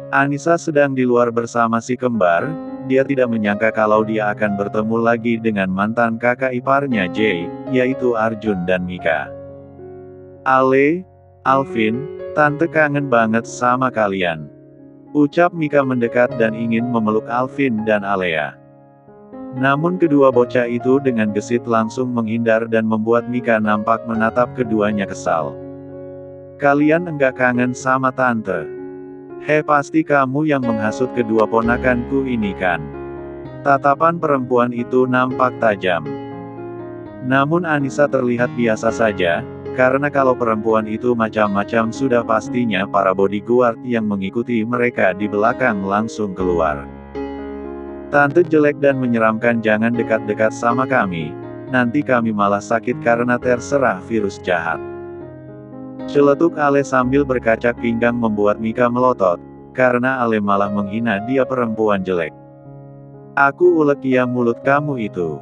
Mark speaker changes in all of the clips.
Speaker 1: Anissa sedang di luar bersama si kembar, dia tidak menyangka kalau dia akan bertemu lagi dengan mantan kakak iparnya Jay, yaitu Arjun dan Mika. Ale, Alvin, tante kangen banget sama kalian. Ucap Mika mendekat dan ingin memeluk Alvin dan Alea. Namun kedua bocah itu dengan gesit langsung menghindar dan membuat Mika nampak menatap keduanya kesal. Kalian enggak kangen sama tante? Pasti kamu yang menghasut kedua ponakanku ini kan? Tatapan perempuan itu nampak tajam. Namun Anissa terlihat biasa saja, karena kalau perempuan itu macam-macam sudah pastinya para bodyguard yang mengikuti mereka di belakang langsung keluar. Tante jelek dan menyeramkan, jangan dekat-dekat sama kami, nanti kami malah sakit karena terserah virus jahat. Celetuk Ale sambil berkacak pinggang membuat Mika melotot, karena Ale malah menghina dia perempuan jelek. Aku ulek ya mulut kamu itu.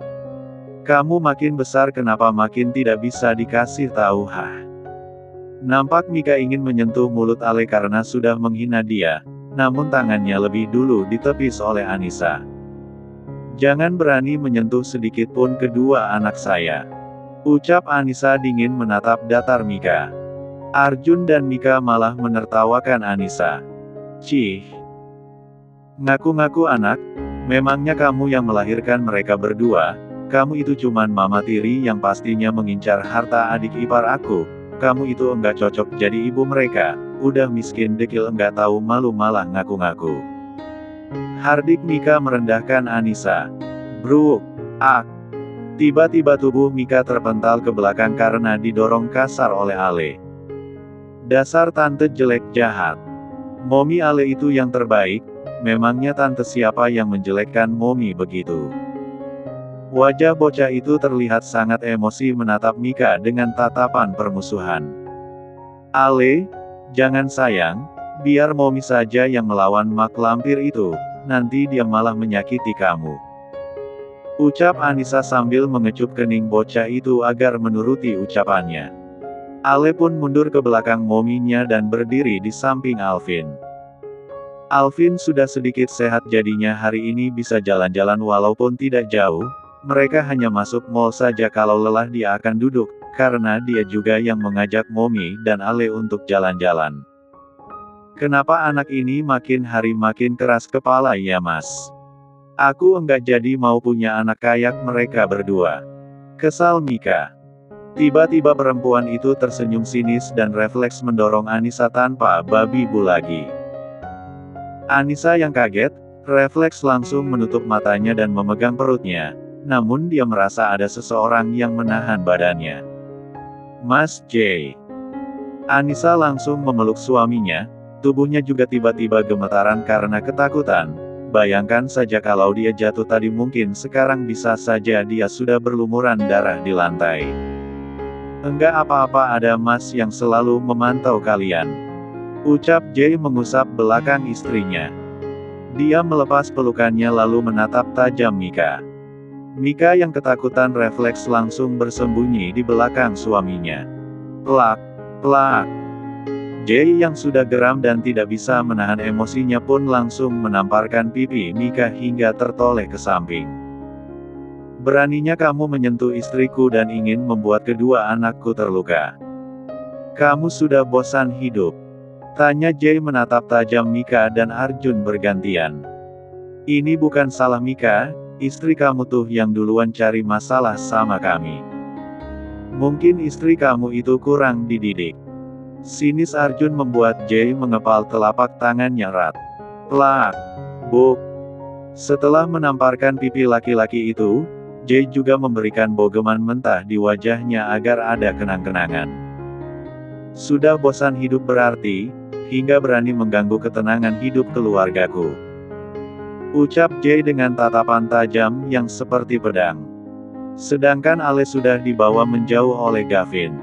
Speaker 1: Kamu makin besar kenapa makin tidak bisa dikasih tahu Nampak Mika ingin menyentuh mulut Ale karena sudah menghina dia, namun tangannya lebih dulu ditepis oleh Anissa. Jangan berani menyentuh sedikit pun kedua anak saya. Ucap Anissa dingin menatap datar Mika. Arjun dan Mika malah menertawakan Anissa. Cih. Ngaku-ngaku anak, memangnya kamu yang melahirkan mereka berdua? Kamu itu cuman mama tiri yang pastinya mengincar harta adik ipar aku. Kamu itu enggak cocok jadi ibu mereka. Udah miskin dekil enggak tahu malu malah ngaku-ngaku. Hardik Mika merendahkan Anissa. Bruk. Tiba-tiba tubuh Mika terpental ke belakang karena didorong kasar oleh Ale. Dasar tante jelek jahat. Momi Ale itu yang terbaik, memangnya tante siapa yang menjelekkan Momi begitu? Wajah bocah itu terlihat sangat emosi menatap Mika dengan tatapan permusuhan. Ale, jangan sayang, biar Momi saja yang melawan mak lampir itu, nanti dia malah menyakiti kamu. Ucap Anissa sambil mengecup kening bocah itu agar menuruti ucapannya. Ale pun mundur ke belakang mominya dan berdiri di samping Alvin. Alvin sudah sedikit sehat jadinya hari ini bisa jalan-jalan walaupun tidak jauh, mereka hanya masuk mall saja kalau lelah dia akan duduk, karena dia juga yang mengajak Momi dan Ale untuk jalan-jalan. Kenapa anak ini makin hari makin keras kepala ya mas? Aku enggak jadi mau punya anak kayak mereka berdua. Kesal Mika. Tiba-tiba perempuan itu tersenyum sinis dan refleks mendorong Anissa tanpa babi bu lagi. Anissa yang kaget, refleks langsung menutup matanya dan memegang perutnya, namun dia merasa ada seseorang yang menahan badannya. Mas J. Anissa langsung memeluk suaminya, tubuhnya juga tiba-tiba gemetaran karena ketakutan. Bayangkan saja kalau dia jatuh tadi mungkin sekarang bisa saja dia sudah berlumuran darah di lantai. Enggak apa-apa ada mas yang selalu memantau kalian. Ucap Jay mengusap belakang istrinya. Dia melepas pelukannya lalu menatap tajam Mika. Mika yang ketakutan refleks langsung bersembunyi di belakang suaminya. Plak, plak. Jay yang sudah geram dan tidak bisa menahan emosinya pun langsung menamparkan pipi Mika hingga tertoleh ke samping. Beraninya kamu menyentuh istriku dan ingin membuat kedua anakku terluka. Kamu sudah bosan hidup? Tanya Jay menatap tajam Mika dan Arjun bergantian. Ini bukan salah Mika, istri kamu tuh yang duluan cari masalah sama kami. Mungkin istri kamu itu kurang dididik. Sinis Arjun membuat Jay mengepal telapak tangannya erat. Plak. Buk. Setelah menamparkan pipi laki-laki itu, Jay juga memberikan bogeman mentah di wajahnya agar ada kenang-kenangan. Sudah bosan hidup berarti, hingga berani mengganggu ketenangan hidup keluargaku. Ucap Jay dengan tatapan tajam yang seperti pedang. Sedangkan Ale sudah dibawa menjauh oleh Gavin.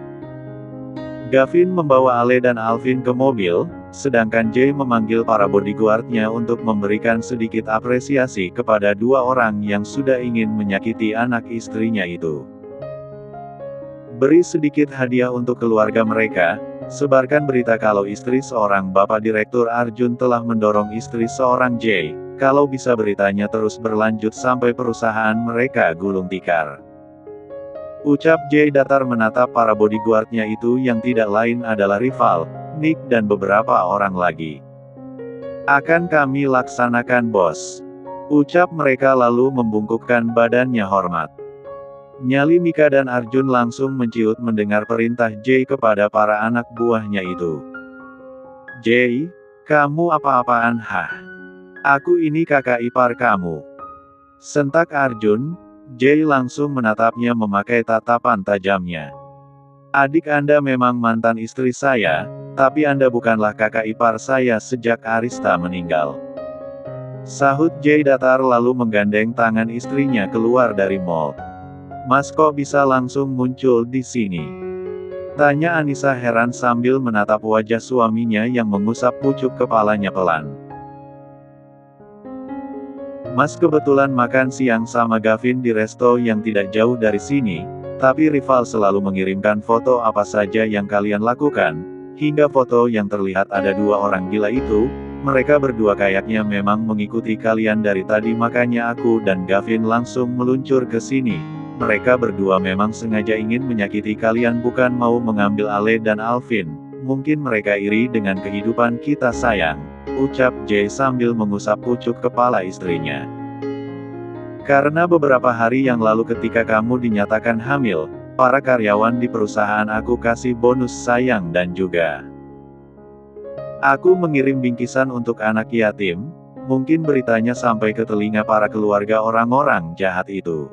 Speaker 1: Gavin membawa Ale dan Alvin ke mobil, sedangkan Jay memanggil para bodyguardnya untuk memberikan sedikit apresiasi kepada dua orang yang sudah ingin menyakiti anak istrinya itu. Beri sedikit hadiah untuk keluarga mereka, Sebarkan berita kalau istri seorang bapak Direktur Arjun telah mendorong istri seorang Jay. Kalau bisa beritanya terus berlanjut sampai perusahaan mereka gulung tikar. Ucap Jay datar menatap para bodyguardnya itu yang tidak lain adalah rival, Nick dan beberapa orang lagi. Akan kami laksanakan bos. Ucap mereka lalu membungkukkan badannya hormat. Nyali Mika dan Arjun langsung menciut mendengar perintah Jay kepada para anak buahnya itu. Jay, kamu apa-apaan hah? Aku ini kakak ipar kamu. Sentak Arjun, Jay langsung menatapnya memakai tatapan tajamnya. Adik Anda memang mantan istri saya, tapi Anda bukanlah kakak ipar saya sejak Arista meninggal. Sahut Jay datar lalu menggandeng tangan istrinya keluar dari mall. Mas kok bisa langsung muncul di sini? Tanya Anissa heran sambil menatap wajah suaminya yang mengusap pucuk kepalanya pelan. Mas kebetulan makan siang sama Gavin di resto yang tidak jauh dari sini, tapi rival selalu mengirimkan foto apa saja yang kalian lakukan, hingga foto yang terlihat ada dua orang gila itu. Mereka berdua kayaknya memang mengikuti kalian dari tadi makanya aku dan Gavin langsung meluncur ke sini. Mereka berdua memang sengaja ingin menyakiti kalian bukan mau mengambil Ale dan Alvin. Mungkin mereka iri dengan kehidupan kita sayang. Ucap Jay sambil mengusap pucuk kepala istrinya. Karena beberapa hari yang lalu ketika kamu dinyatakan hamil, para karyawan di perusahaan aku kasih bonus sayang dan juga aku mengirim bingkisan untuk anak yatim. Mungkin beritanya sampai ke telinga para keluarga orang-orang jahat itu.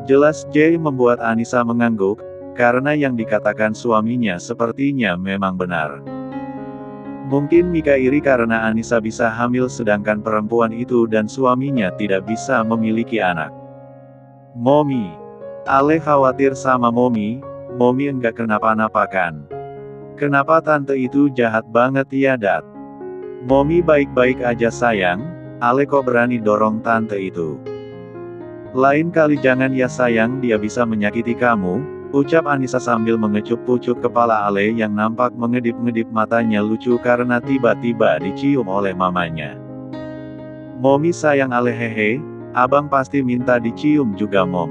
Speaker 1: Jelas Jay membuat Anissa mengangguk, karena yang dikatakan suaminya sepertinya memang benar. Mungkin Mika iri karena Anissa bisa hamil sedangkan perempuan itu dan suaminya tidak bisa memiliki anak. Mommy. Ale khawatir sama Mommy enggak kenapa-napa kan? Kenapa tante itu jahat banget ya Dad? Mommy baik-baik aja sayang, Ale kok berani dorong tante itu? Lain kali jangan ya sayang dia bisa menyakiti kamu, ucap Anissa sambil mengecup pucuk kepala Ale yang nampak mengedip-ngedip matanya lucu karena tiba-tiba dicium oleh mamanya. Mommy sayang Ale hehe, abang pasti minta dicium juga Mom.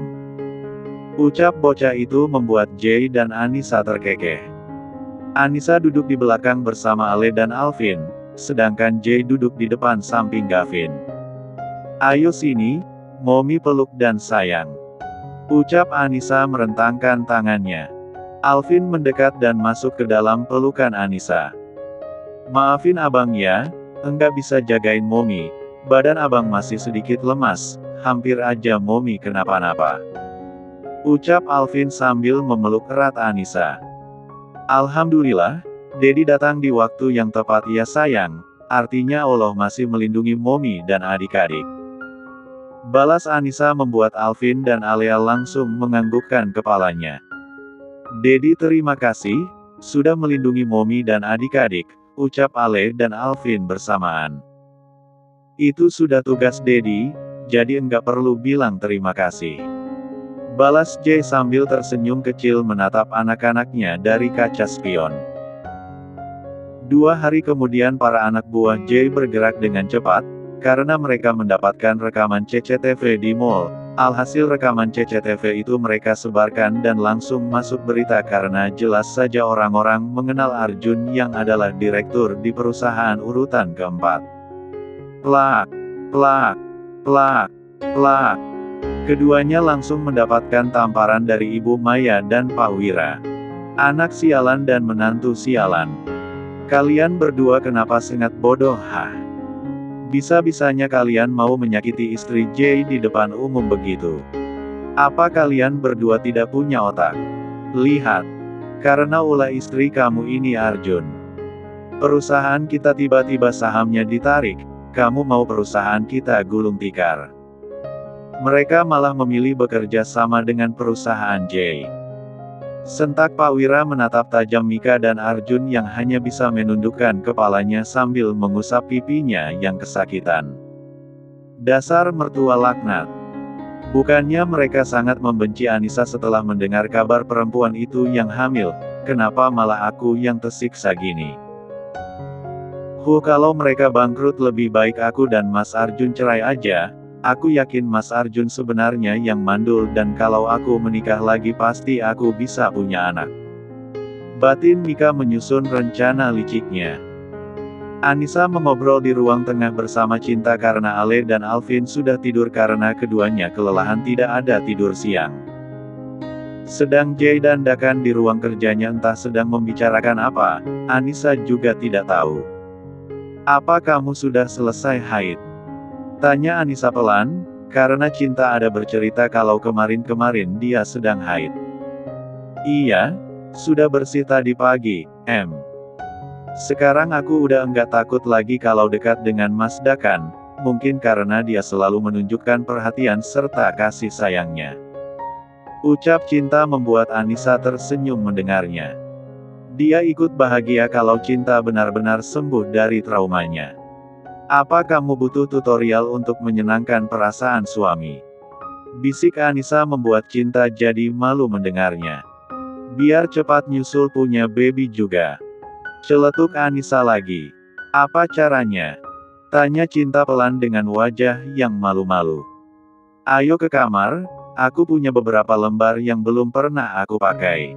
Speaker 1: Ucap bocah itu membuat Jay dan Anissa terkekeh. Anissa duduk di belakang bersama Ale dan Alvin, sedangkan Jay duduk di depan samping Gavin. Ayo sini, Mommy peluk dan sayang. Ucap Anissa merentangkan tangannya. Alvin mendekat dan masuk ke dalam pelukan Anissa. Maafin abang ya, enggak bisa jagain Mommy. Badan abang masih sedikit lemas, hampir aja Mommy kenapa-napa. Ucap Alvin sambil memeluk erat Anissa. Alhamdulillah, Dedi datang di waktu yang tepat ya sayang, artinya Allah masih melindungi Mommy dan adik-adik. Balas Anissa membuat Alvin dan Alea langsung menganggukkan kepalanya. Dedi terima kasih, sudah melindungi Mommy dan adik-adik, ucap Ale dan Alvin bersamaan. Itu sudah tugas Dedi, jadi enggak perlu bilang terima kasih. Balas Jay sambil tersenyum kecil menatap anak-anaknya dari kaca spion. 2 hari kemudian para anak buah Jay bergerak dengan cepat, karena mereka mendapatkan rekaman CCTV di mall. Alhasil rekaman CCTV itu mereka sebarkan dan langsung masuk berita karena jelas saja orang-orang mengenal Arjun yang adalah direktur di perusahaan urutan keempat. Plak, plak, plak, plak. Keduanya langsung mendapatkan tamparan dari Ibu Maya dan Pak Wira. Anak sialan dan menantu sialan. Kalian berdua kenapa sangat bodoh hah? Bisa-bisanya kalian mau menyakiti istri Jay di depan umum begitu. Apa kalian berdua tidak punya otak? Lihat. Karena ulah istri kamu ini Arjun. Perusahaan kita tiba-tiba sahamnya ditarik, kamu mau perusahaan kita gulung tikar. Mereka malah memilih bekerja sama dengan perusahaan Jay. Sentak Pak Wira menatap tajam Mika dan Arjun yang hanya bisa menundukkan kepalanya sambil mengusap pipinya yang kesakitan. Dasar mertua laknat. Bukannya mereka sangat membenci Anissa setelah mendengar kabar perempuan itu yang hamil, kenapa malah aku yang tersiksa gini? Kalau mereka bangkrut lebih baik aku dan Mas Arjun cerai aja. Aku yakin Mas Arjun sebenarnya yang mandul dan kalau aku menikah lagi pasti aku bisa punya anak. Batin Mika menyusun rencana liciknya. Anissa mengobrol di ruang tengah bersama Cinta karena Ale dan Alvin sudah tidur karena keduanya kelelahan tidak ada tidur siang. Sedang Jay dan Dakan di ruang kerjanya entah sedang membicarakan apa, Anissa juga tidak tahu. Apa kamu sudah selesai haid? Tanya Anissa pelan, karena Cinta ada bercerita kalau kemarin-kemarin dia sedang haid. Iya, sudah bersih tadi pagi, Sekarang aku udah enggak takut lagi kalau dekat dengan Mas Dakan, mungkin karena dia selalu menunjukkan perhatian serta kasih sayangnya. Ucap Cinta membuat Anissa tersenyum mendengarnya. Dia ikut bahagia kalau Cinta benar-benar sembuh dari traumanya. Apa kamu butuh tutorial untuk menyenangkan perasaan suami? Bisik Anissa membuat Cinta jadi malu mendengarnya. Biar cepat nyusul punya baby juga. Celetuk Anissa lagi. Apa caranya? Tanya Cinta pelan dengan wajah yang malu-malu. Ayo ke kamar, aku punya beberapa lembar yang belum pernah aku pakai.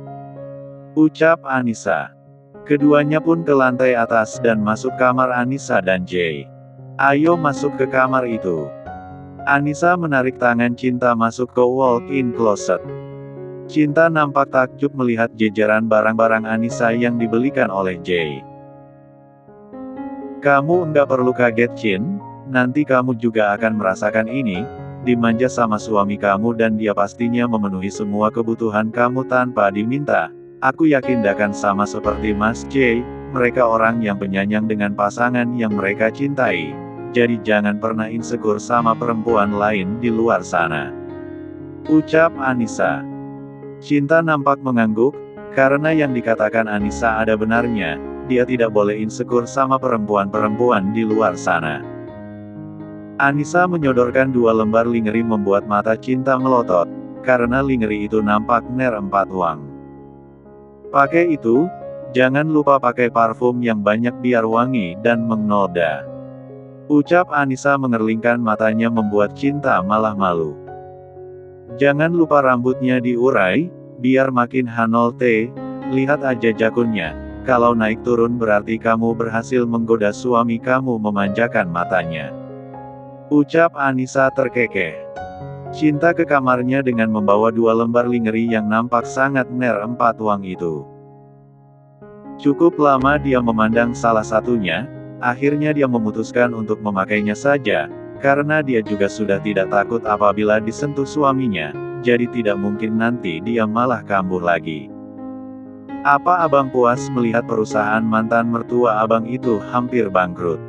Speaker 1: Ucap Anissa. Keduanya pun ke lantai atas dan masuk kamar Anissa dan Jay. Ayo masuk ke kamar itu. Anissa menarik tangan Cinta masuk ke walk-in closet. Cinta nampak takjub melihat jejeran barang-barang Anissa yang dibelikan oleh Jay. Kamu enggak perlu kaget Cin, nanti kamu juga akan merasakan ini, dimanja sama suami kamu dan dia pastinya memenuhi semua kebutuhan kamu tanpa diminta. Aku yakin Dakan sama seperti Mas Jay, mereka orang yang penyayang dengan pasangan yang mereka cintai. Jadi jangan pernah insecure sama perempuan lain di luar sana. Ucap Anissa. Cinta nampak mengangguk, karena yang dikatakan Anissa ada benarnya, dia tidak boleh insecure sama perempuan-perempuan di luar sana. Anissa menyodorkan 2 lembar lingerie membuat mata Cinta melotot, karena lingerie itu nampak ner 4 uang. Pakai itu, jangan lupa pakai parfum yang banyak biar wangi dan mengnoda. Ucap Anissa mengerlingkan matanya membuat Cinta malah malu. Jangan lupa rambutnya diurai, biar makin H0T, lihat aja jakunnya, kalau naik turun berarti kamu berhasil menggoda suami kamu memanjakan matanya. Ucap Anissa terkekeh. Cinta ke kamarnya dengan membawa 2 lembar lingerie yang nampak sangat ner 4 uang itu. Cukup lama dia memandang salah satunya, akhirnya dia memutuskan untuk memakainya saja, karena dia juga sudah tidak takut apabila disentuh suaminya, jadi tidak mungkin nanti dia malah kambuh lagi. Apa abang puas melihat perusahaan mantan mertua abang itu hampir bangkrut?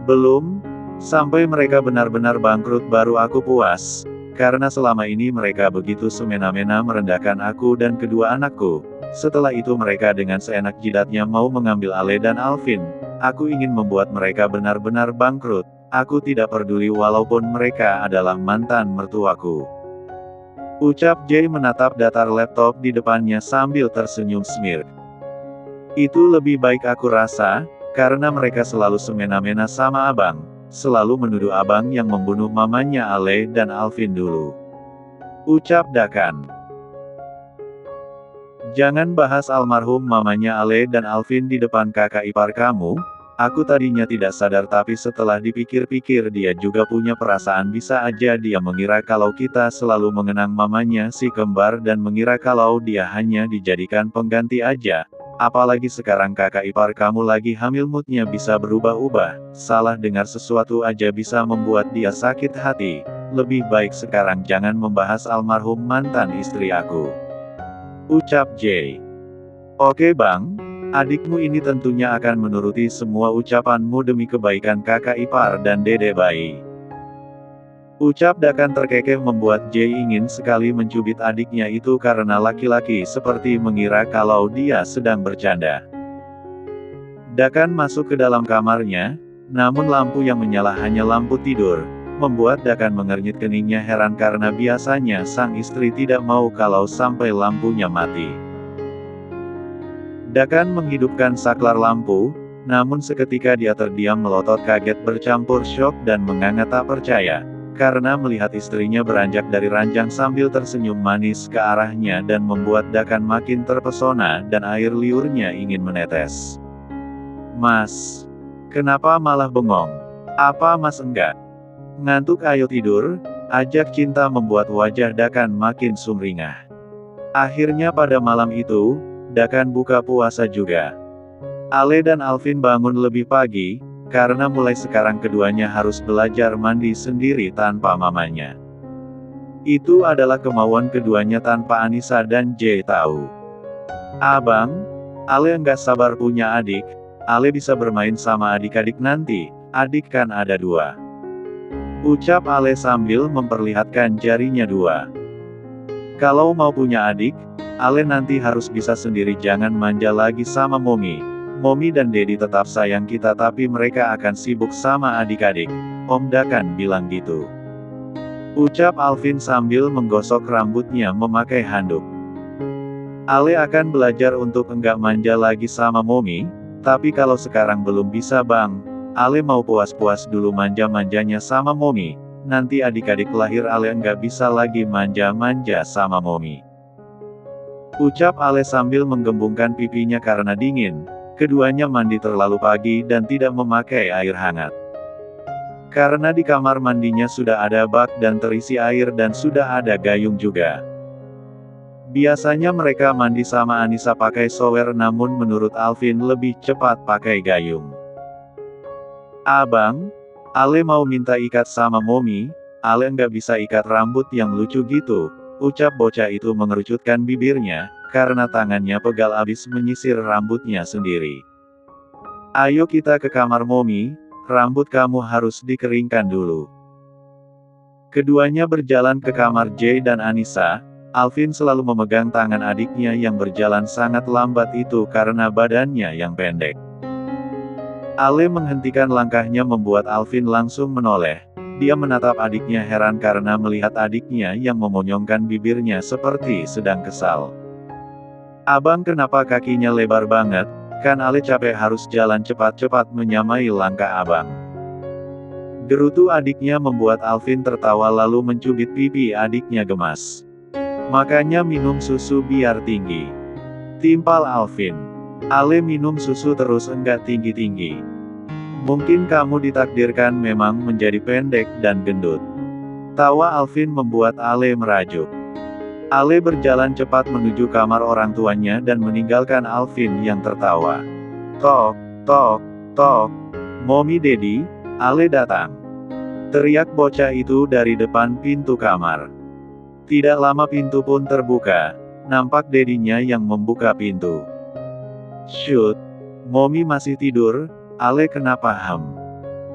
Speaker 1: Belum, sampai mereka benar-benar bangkrut baru aku puas, karena selama ini mereka begitu semena-mena merendahkan aku dan kedua anakku. Setelah itu mereka dengan seenak jidatnya mau mengambil Ale dan Alvin. Aku ingin membuat mereka benar-benar bangkrut. Aku tidak peduli walaupun mereka adalah mantan mertuaku. Ucap Jay menatap datar laptop di depannya sambil tersenyum smirk. Itu lebih baik aku rasa, karena mereka selalu semena-mena sama abang. Selalu menuduh abang yang membunuh mamanya Ale dan Alvin dulu. Ucap Dakan. Jangan bahas almarhum mamanya Ale dan Alvin di depan kakak ipar kamu. Aku tadinya tidak sadar tapi setelah dipikir-pikir dia juga punya perasaan, bisa aja dia mengira kalau kita selalu mengenang mamanya si kembar dan mengira kalau dia hanya dijadikan pengganti aja. Apalagi sekarang kakak ipar kamu lagi hamil, moodnya bisa berubah-ubah, salah dengar sesuatu aja bisa membuat dia sakit hati. Lebih baik sekarang jangan membahas almarhum mantan istri aku. Ucap Jay. Oke bang, adikmu ini tentunya akan menuruti semua ucapanmu demi kebaikan kakak ipar dan dede bayi. Ucap Dakan terkekeh membuat Jay ingin sekali mencubit adiknya itu karena laki-laki seperti mengira kalau dia sedang bercanda. Dakan masuk ke dalam kamarnya, namun lampu yang menyala hanya lampu tidur, membuat Dakan mengernyit keningnya heran karena biasanya sang istri tidak mau kalau sampai lampunya mati. Dakan menghidupkan saklar lampu, namun seketika dia terdiam melotot kaget bercampur syok dan menganga tak percaya, karena melihat istrinya beranjak dari ranjang sambil tersenyum manis ke arahnya dan membuat Dakan makin terpesona dan air liurnya ingin menetes. "Mas, kenapa malah bengong? Apa Mas enggak ngantuk? Ayo tidur," ajak cinta membuat wajah Dakan makin sumringah. Akhirnya pada malam itu, Dakan buka puasa juga. Ale dan Alvin bangun lebih pagi, karena mulai sekarang keduanya harus belajar mandi sendiri tanpa mamanya. Itu adalah kemauan keduanya tanpa Anissa dan Jay tahu. "Abang, Ale enggak sabar punya adik. Ale bisa bermain sama adik-adik nanti, adik kan ada 2. Ucap Ale sambil memperlihatkan jarinya 2. "Kalau mau punya adik, Ale nanti harus bisa sendiri, jangan manja lagi sama Momi. Momi dan Dedi tetap sayang kita tapi mereka akan sibuk sama adik-adik, Om Dakan bilang gitu," ucap Alvin sambil menggosok rambutnya memakai handuk. "Ale akan belajar untuk enggak manja lagi sama Momi, tapi kalau sekarang belum bisa bang. Ale mau puas-puas dulu manja-manjanya sama Momi, nanti adik-adik lahir Ale enggak bisa lagi manja-manja sama Momi," ucap Ale sambil menggembungkan pipinya karena dingin. Keduanya mandi terlalu pagi dan tidak memakai air hangat. Karena di kamar mandinya sudah ada bak dan terisi air dan sudah ada gayung juga. Biasanya mereka mandi sama Anissa pakai shower, namun menurut Alvin lebih cepat pakai gayung. "Abang, Ale mau minta ikat sama Momi. Ale enggak bisa ikat rambut yang lucu gitu," ucap bocah itu mengerucutkan bibirnya, karena tangannya pegal abis menyisir rambutnya sendiri. "Ayo kita ke kamar Momi, rambut kamu harus dikeringkan dulu." Keduanya berjalan ke kamar Jay dan Anissa. Alvin selalu memegang tangan adiknya yang berjalan sangat lambat itu karena badannya yang pendek. Ale menghentikan langkahnya membuat Alvin langsung menoleh. Dia menatap adiknya heran karena melihat adiknya yang memonyongkan bibirnya seperti sedang kesal. "Abang kenapa kakinya lebar banget? Kan Ale capek harus jalan cepat-cepat," menyamai langkah abang. Gerutu adiknya membuat Alvin tertawa lalu mencubit pipi adiknya gemas. "Makanya minum susu biar tinggi," timpal Alvin. "Ale minum susu terus enggak tinggi-tinggi. Mungkin kamu ditakdirkan memang menjadi pendek dan gendut." Tawa Alvin membuat Ale merajuk. Ale berjalan cepat menuju kamar orang tuanya dan meninggalkan Alvin yang tertawa. "Tok, tok, tok. Momi Dedi, Ale datang," teriak bocah itu dari depan pintu kamar. Tidak lama pintu pun terbuka. Nampak Dedinya yang membuka pintu. "Shoot, Momi masih tidur? Ale kenapa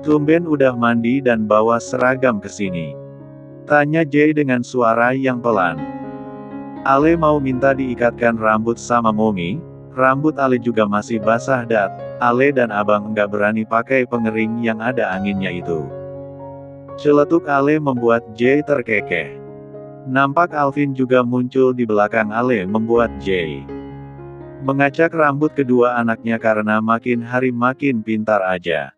Speaker 1: tumben udah mandi dan bawa seragam ke sini?" tanya Jay dengan suara yang pelan. "Ale mau minta diikatkan rambut sama Momi. Rambut Ale juga masih basah Ale dan abang enggak berani pakai pengering yang ada anginnya itu," celetuk Ale membuat Jay terkekeh. Nampak Alvin juga muncul di belakang Ale membuat Jay mengacak rambut kedua anaknya karena makin hari makin pintar aja.